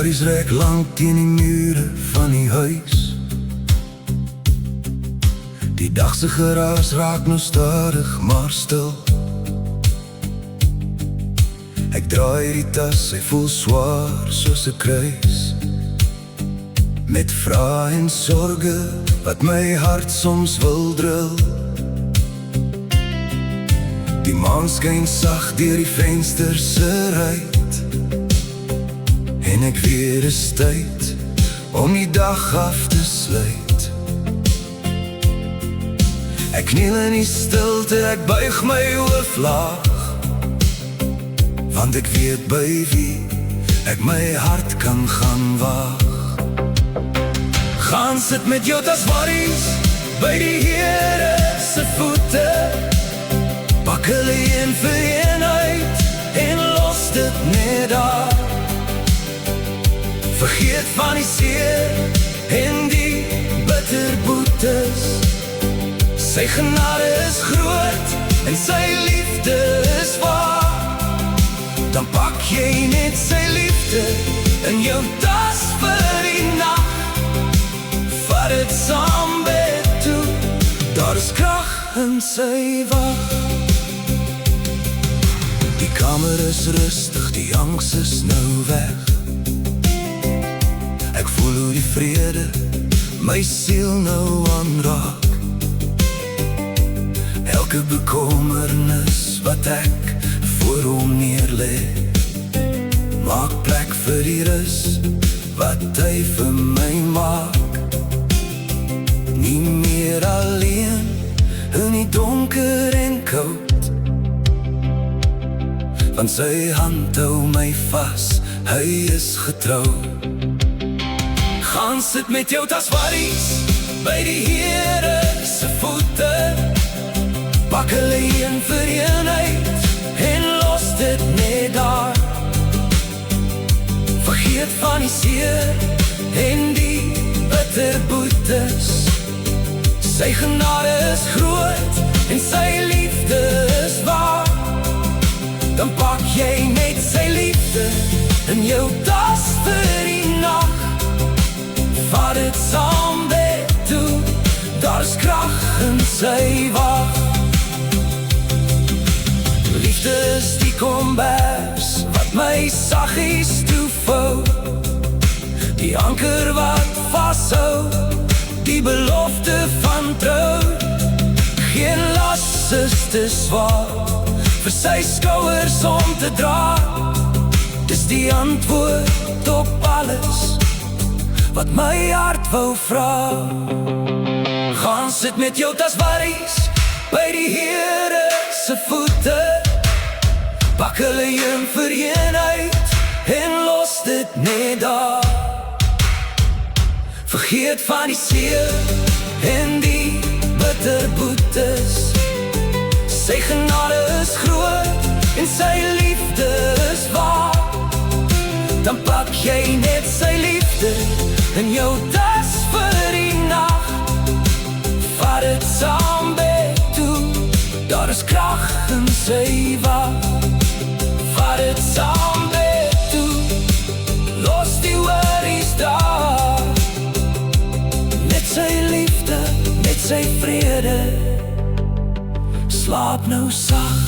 Skaries rek lang teen die mure van die huis. Die dagse geraas raak nou stadig maar stil. Ek draai die tas, hy voel swaar soos 'n kruis, met vrae en sorge wat my hart soms wil dril. Die maan skyn sag deur die venster se ruit, en ek weet is tyd om die dag af te sluit. Ek kniel in die stilte, ek buig my hoof laag, want ek weet by wie ek my hart kan gaan waag. Gaan sit met jou tas worries by die Here se voete, pak hulle een vir een uit en los dit net daar. Vergeet van die seer en die bitterboetes. Sy genade is groot en sy liefde is waar. Dan pak jy net sy liefde in jou tas vir die nag. Vat het saam bed toe, daar is krag in sy wag. Die kamer is rustig, die angs is nou weg. Ek voel hoe die vrede my siel nou aanraak. Elke bekommernis wat ek voor hom neerlê, maak plek vir die rus wat hy vir my maak. Nie meer alleen in die donker en koud, want sy hand hou my vas, hy is getrou. Gaan sit met jou tas worries by die Here se voete, pak hulle een vir een uit en los dit net daar. Vergeet van die seer en die bitterboetes. Sy genade is groot en sy liefde is waar. Dan pak jy net sy liefde in jou tas vir die nag. Vat het saam bed toe, daar is krag in sy wag. Liefde is die kombers wat my saggies toevou, die anker wat vashou, die belofte van trou. Geen las is te zwaar vir sy skouers om te dra. Dis die antwoord op alles wat my hart wou vra. Gaan sit met jou tas worries by die Here se voete, pak hulle een vir een uit en los dit net daar. Vergeet van die seer en die bitterboetes. Sy genade is groot en sy liefde is waar. Dan pak jy net sy liefde in jou tas vir die nag. Vat het saam bed toe, daar is krag in sy wag. Vat het saam bed toe, los die worries daar. Net sy liefde, net sy vrede, slaap nou sag.